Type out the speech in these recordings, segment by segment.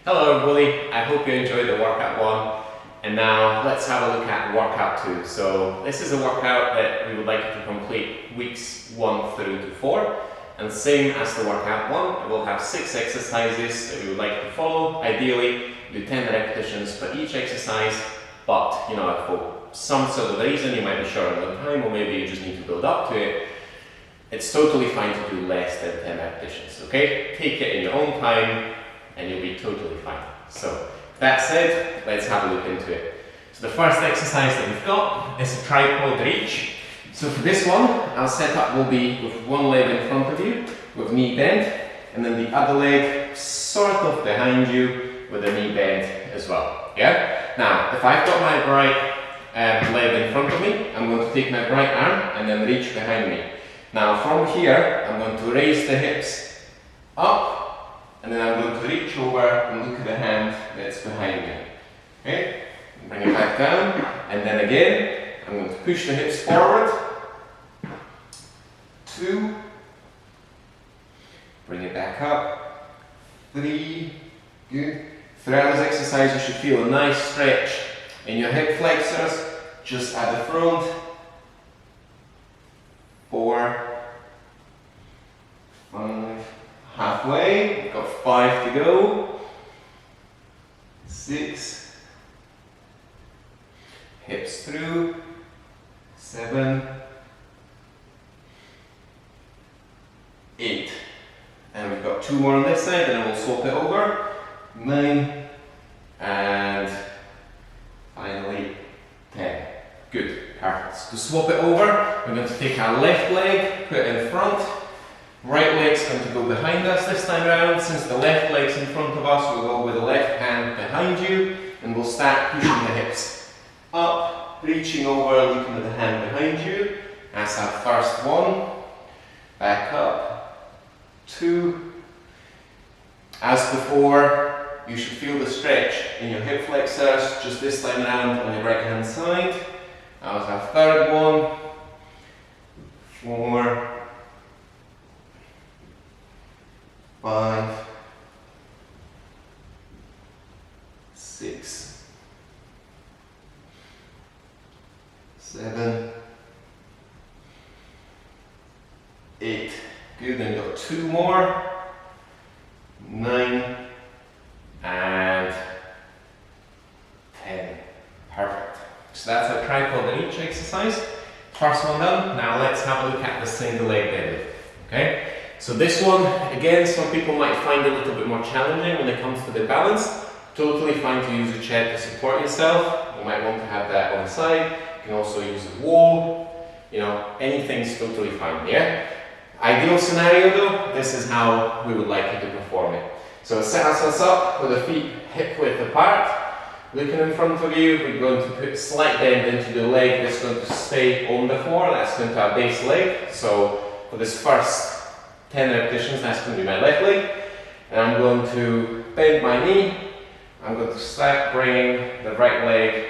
Hello everybody, I hope you enjoyed the workout 1 and now let's have a look at workout 2. So this is a workout that we would like you to complete weeks 1 through to 4, and same as the workout 1, we'll have 6 exercises that we would like you to follow. Ideally do 10 repetitions for each exercise, but if for some sort of reason you might be short on time or maybe you just need to build up to it, it's totally fine to do less than 10 repetitions, okay? Take it in your own time and you'll be totally fine. So, that said, let's have a look into it. So the first exercise that we've got is a tripod reach. So for this one, our setup will be with one leg in front of you, with knee bent, and then the other leg sort of behind you with a knee bent as well, yeah? Now, if I've got my right leg in front of me, I'm going to take my right arm and then reach behind me. Now from here, I'm going to raise the hips up, and then I'm going to reach over and look at the hand that's behind me. Okay? Bring it back down, and then again, I'm going to push the hips forward. 2. Bring it back up. 3. Good. Throughout this exercise, you should feel a nice stretch in your hip flexors, just at the front. 4. 5. Halfway, we've got 5 to go. 6. Hips through. 7. 8. And we've got 2 more on this side, and then we'll swap it over. 9. And finally 10. Good, perfect. So to swap it over, we're going to take our left leg, put it in front. Right leg's going to go behind us this time around. Since the left leg's in front of us, we'll go with the left hand behind you, and we'll start pushing the hips up, reaching over, looking at the hand behind you. That's our first one. Back up. 2. As before, you should feel the stretch in your hip flexors, just this time around on your right hand side. That was our third one. 4. 5, 6, 7, 8. Good, then we've got 2 more. 9 and 10. Perfect. So that's a tripod reach exercise. First one done. Now let's have a look at the single leg deadlift. Okay? So this one, again, some people might find it a little bit more challenging when it comes to the balance. Totally fine to use a chair to support yourself. You might want to have that on the side. You can also use a wall. Anything's totally fine, yeah? Ideal scenario though, this is how we would like you to perform it. So set ourselves up with the feet hip width apart. Looking in front of you, we're going to put slight bend into the leg that's going to stay on the floor. That's going to our base leg. So for this first 10 repetitions, that's going to be my left leg. And I'm going to bend my knee. I'm going to start bringing the right leg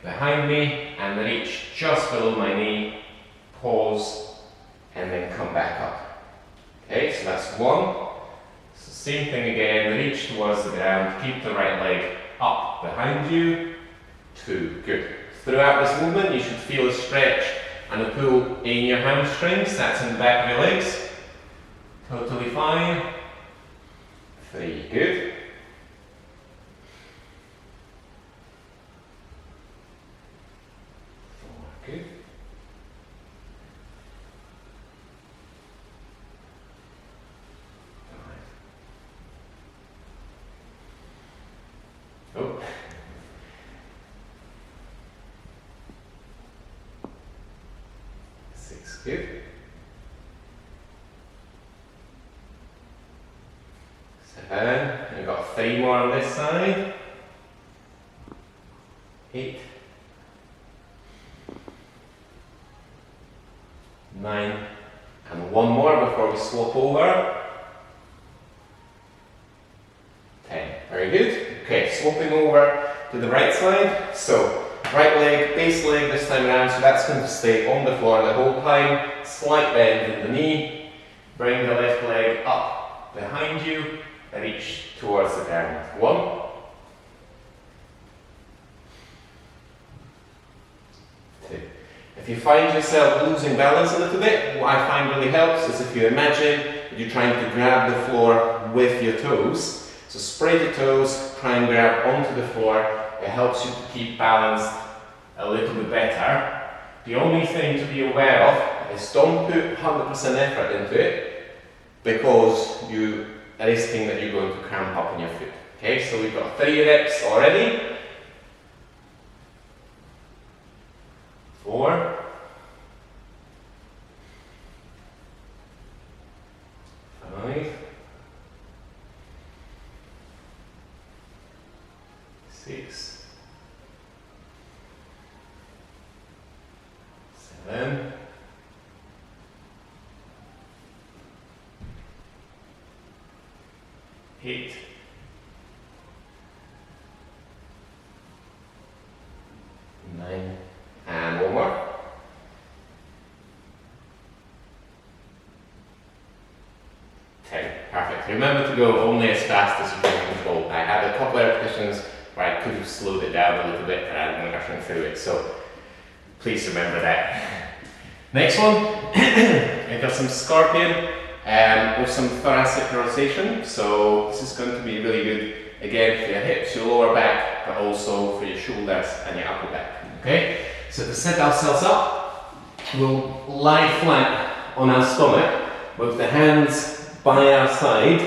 behind me and reach just below my knee, pause, and then come back up. Okay, so that's 1. So same thing again, reach towards the ground, keep the right leg up behind you. 2, good. Throughout this movement, you should feel a stretch and a pull in your hamstrings. That's in the back of your legs. Totally fine. 3, good. 4, good. 5. Oh. 6, good. 7, and we've got 3 more on this side. 8, 9, and 1 more before we swap over. 10. Very good. Okay, swapping over to the right side. So, right leg, base leg this time around, so that's going to stay on the floor the whole time. Slight bend in the knee. Bring the left leg up behind you, reach towards the ground. 1, 2. If you find yourself losing balance a little bit, what I find really helps is if you imagine that you're trying to grab the floor with your toes. So spread your toes, try and grab onto the floor. It helps you to keep balanced a little bit better. The only thing to be aware of is don't put 100% effort into it, because you are risking that you're going to cramp up in your foot. Okay, so we've got 3 reps already. 4. 5. 6. 7. 8. 9. And one more. 10. Perfect. Remember to go only as fast as you can control. I had a couple of repetitions where I could have slowed it down a little bit and I'm rushing through it, so please remember that. Next one, I got some scorpion with some thoracic rotation. So this is going to be really good, again, for your hips, your lower back, but also for your shoulders and your upper back. Okay, so to set ourselves up, we'll lie flat on our stomach with the hands by our side,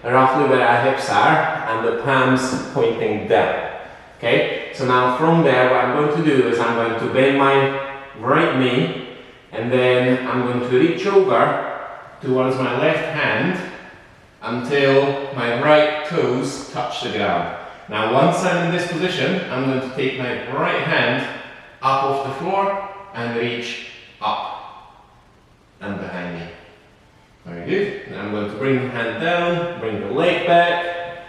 roughly where our hips are, and the palms pointing down. Okay, so now from there, what I'm going to do is I'm going to bend my right knee, and then I'm going to reach over towards my left hand until my right toes touch the ground. Now once I'm in this position, I'm going to take my right hand up off the floor and reach up and behind me. Very good. Now I'm going to bring the hand down, bring the leg back,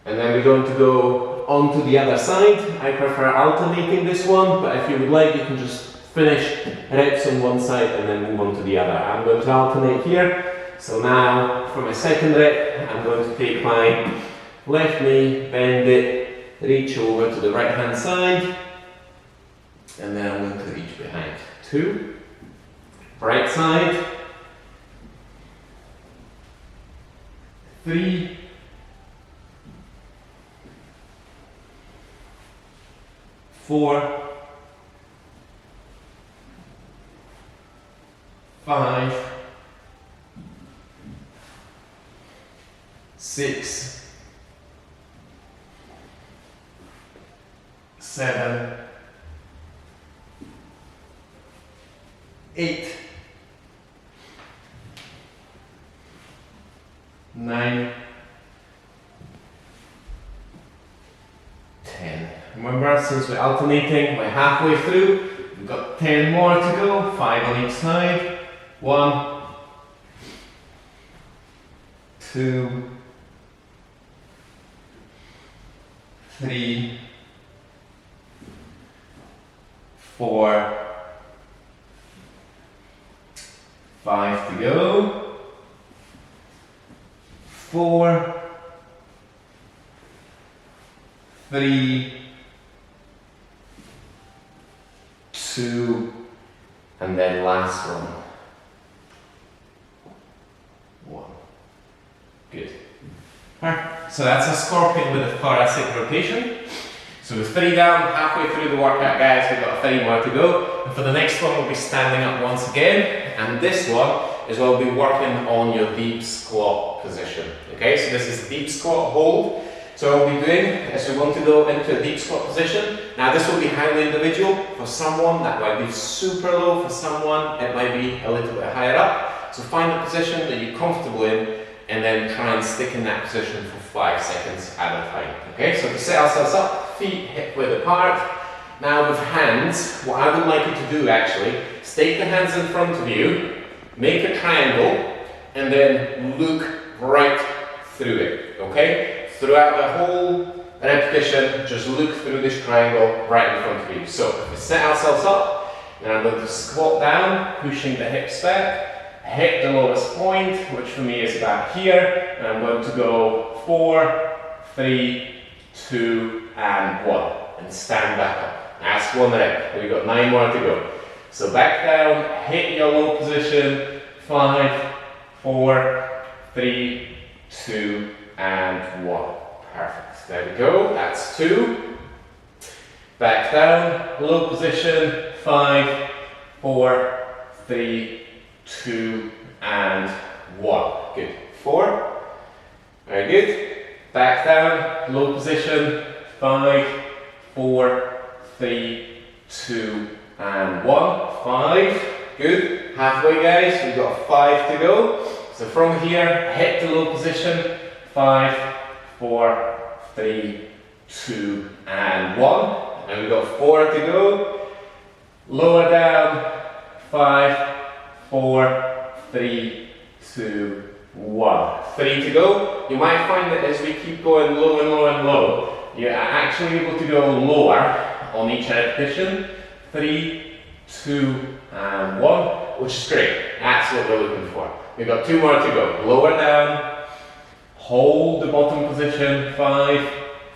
and then we're going to go onto the other side. I prefer alternating this one, but if you would like, you can just finish reps on one side and then move on to the other. I'm going to alternate here. So now for my second rep, I'm going to take my left knee, bend it, reach over to the right hand side, and then I'm going to reach behind. 2, right side, 3, 4, 5, 6, 7, 8, 9, 10. Remember, since we're alternating, we're halfway through. We've got 10 more to go, 5 on each side. 1, 2, 3, 4, 5 to go. 4, 3, 2, and then last one. 1. Good. Alright, so that's a scorpion with a thoracic rotation. So with 3 down, halfway through the workout, guys, we've got 3 more to go. And for the next one, we'll be standing up once again. And this one is where we'll be working on your deep squat position. Okay, so this is deep squat hold. So what we'll be doing is we want to go into a deep squat position. Now this will be highly individual. For someone that might be super low, for someone it might be a little bit higher up. So find a position that you're comfortable in and then try and stick in that position for 5 seconds at a time. Okay, so to set ourselves up, feet hip width apart. Now with hands, what I would like you to do actually is take the hands in front of you, make a triangle, and then look right through it. Okay? Throughout the whole repetition, just look through this triangle right in front of you. So if we set ourselves up, then I'm going to squat down, pushing the hips back, hit the lowest point, which for me is about here, and I'm going to go 4, 3, 2, and 1, and stand back up. That's 1 rep. We've got 9 more to go. So back down, hit your low position, 5, 4, 3, 2, and 1. Perfect. There we go. That's 2. Back down, low position, 5, 4, 3, 2, and 1. Good. 4. Very good. Back down, low position, 5, 4, 3, 2, and 1. 5. Good. Halfway, guys. We've got 5 to go. So from here, hit the low position, 5, 4, 3, 2, and 1. And we've got 4 to go. Lower down, 5, 4, 3, 2, 1. 3 to go. You might find that as we keep going low and low and low, you're actually able to go lower on each repetition. 3, 2, and 1, which is great. That's what we're looking for. We've got 2 more to go. Lower down, hold the bottom position, 5,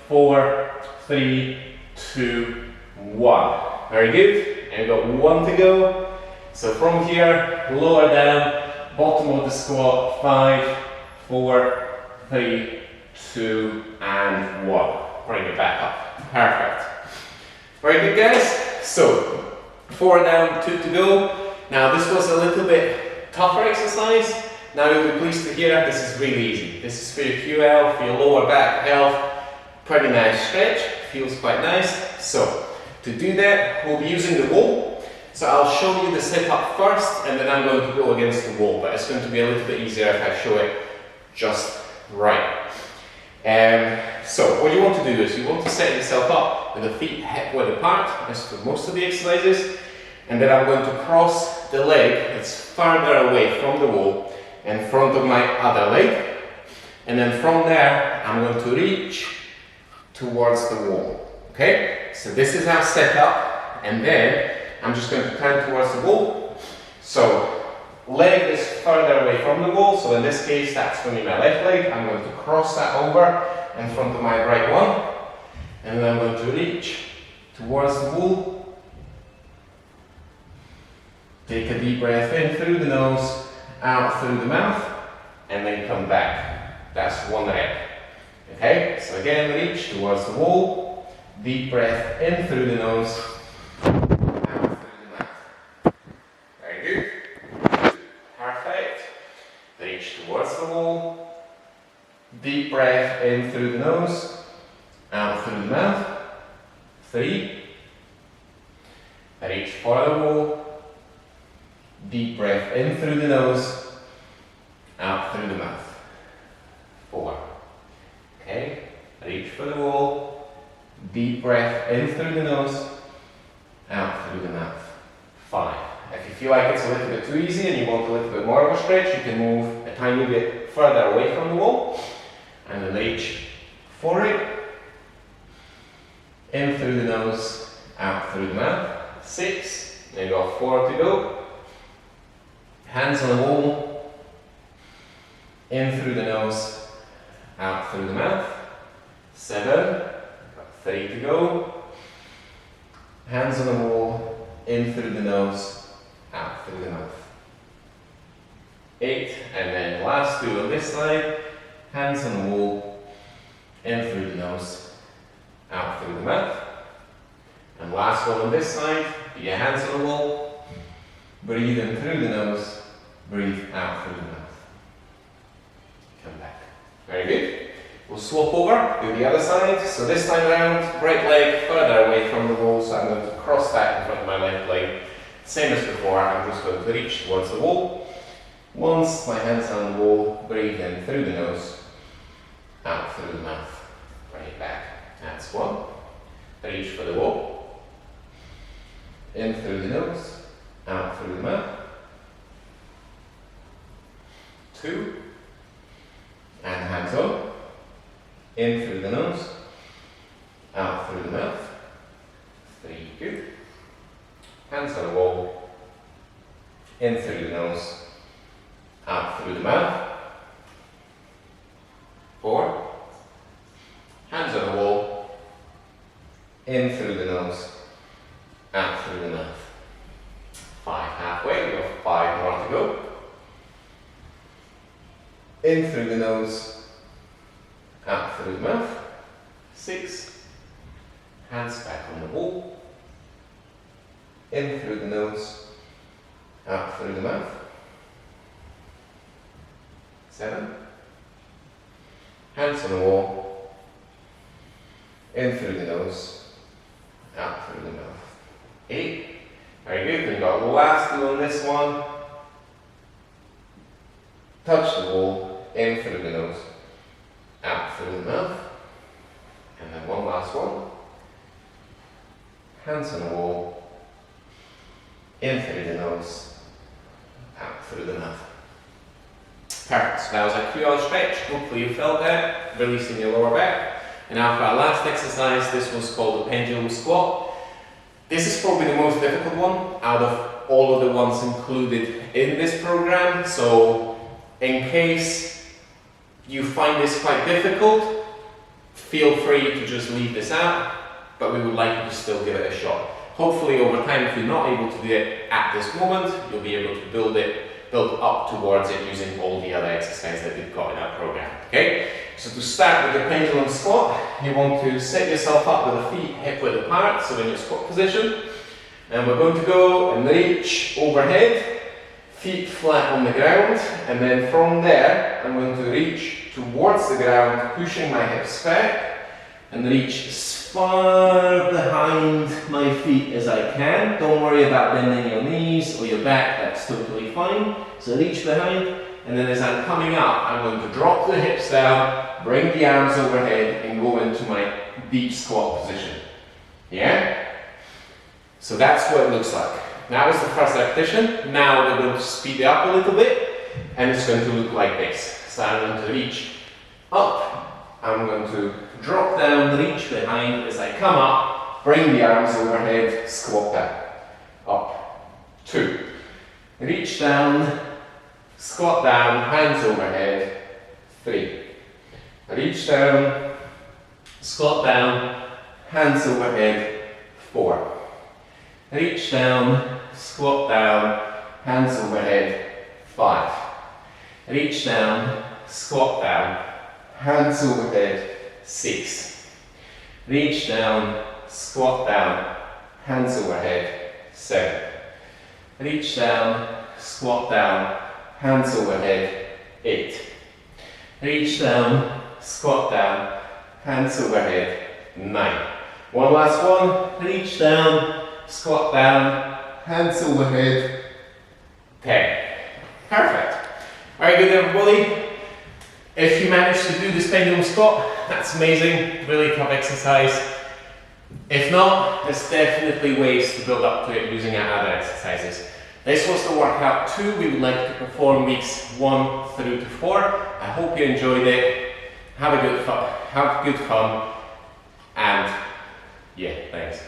4, 3, 2, 1. Very good. And we've got 1 to go. So from here, lower down, bottom of the squat, 5, 4, 3, 2, and 1. Bring it back up. Perfect. Very good, guys. So 4 down, 2 to go. Now this was a little bit tougher exercise. Now you'll be pleased to hear this is really easy. This is for your QL, for your lower back health. Pretty nice stretch. Feels quite nice. So to do that, we'll be using the wall. So I'll show you the setup first, and then I'm going to go against the wall, but it's going to be a little bit easier if I show it just right. So what you want to do is you want to set yourself up with the feet hip width apart, as for most of the exercises, and then I'm going to cross the leg that's further away from the wall in front of my other leg, and then from there I'm going to reach towards the wall. Okay, so this is our setup, and then I'm just going to turn towards the wall. So leg is further away from the wall, so in this case that's going to be my left leg. I'm going to cross that over in front of my right one, and then I'm going to reach towards the wall. Take a deep breath in through the nose, out through the mouth, and then come back. That's 1 rep. Okay, so again, reach towards the wall, deep breath in through the nose, out through the mouth. Very good. Perfect. Reach towards the wall, deep breath in through the nose, out through the mouth. 3. Reach for the wall, deep breath in through the nose, out through the mouth. 4. Okay, reach for the wall, deep breath in through the nose, out through the mouth. 5. If you feel like it's a little bit too easy and you want a little bit more of a stretch, you can move a tiny bit further away from the wall, and then reach for it, in through the nose, out through the mouth. 6, then you got 4 to go. Hands on the wall, in through the nose, out through the mouth. 7, got 3 to go. Hands on the wall, in through the nose, out through the mouth. 8, and then last 2 on this side. Hands on the wall, in through the nose, out through the mouth. And last one on this side. Put your hands on the wall, breathe in through the nose, breathe out through the mouth. Come back. Very good. We'll swap over, do the other side. So this time around, right leg further away from the wall, so I'm going to cross that in front of my left leg. Same as before, I'm just going to reach towards the wall. Once my hands are on the wall, breathe in through the nose, out through the mouth. Bring it back. That's 1. Reach for the wall. In through the nose, out through the mouth. 2. And hands on. In through the nose, out through the mouth. 3, good. Hands on the wall, in through the nose, in through the nose, out through the mouth. 5 halfway, we've got 5 more to go. In through the nose, out through the mouth. 6, hands back on the wall. In through the nose, out through the mouth. 7, hands on the wall. In through the nose, out through the mouth. 8, very good. We've got the last two on this one. Touch the wall, in through the nose, out through the mouth. And then one last one. Hands on the wall, in through the nose, out through the mouth. Perfect. So that was a 2-hour stretch. Hopefully you felt that, releasing your lower back. And now for our last exercise, this was called the Pendulum Squat. This is probably the most difficult one out of all of the ones included in this program. So in case you find this quite difficult, feel free to just leave this out, but we would like you to still give it a shot. Hopefully over time, if you're not able to do it at this moment, you'll be able to build up towards it using all the other exercises that we've got in our program. Okay? So to start with the pendulum squat, you want to set yourself up with the feet hip width apart, so in your squat position. And we're going to go and reach overhead, feet flat on the ground, and then from there I'm going to reach towards the ground, pushing my hips back, and reach as far behind my feet as I can. Don't worry about bending your knees or your back, that's totally fine. So reach behind, and then as I'm coming up, I'm going to drop the hips down, bring the arms overhead, and go into my deep squat position. Yeah? So that's what it looks like. That was the first repetition. Now we're going to speed it up a little bit, and it's going to look like this. So I'm going to reach up, I'm going to drop down, reach behind. As I come up, bring the arms overhead, squat down. Up. 2. Reach down, squat down, hands overhead. 3. Reach down, squat down, hands overhead. 4. Reach down, squat down, hands overhead. 5. Reach down, squat down, hands overhead. 6. Reach down, squat down, hands overhead. 7. Reach down, squat down, hands overhead. 8. Reach down, squat down, hands overhead. 9. One last one. Reach down, squat down, hands overhead. 10. Perfect. Very good, everybody. If you manage to do this pendulum squat, that's amazing. Really tough exercise. If not, there's definitely ways to build up to it using our other exercises. This was the workout 2 we would like to perform weeks 1 through to 4. I hope you enjoyed it. Have good fun, and yeah, thanks.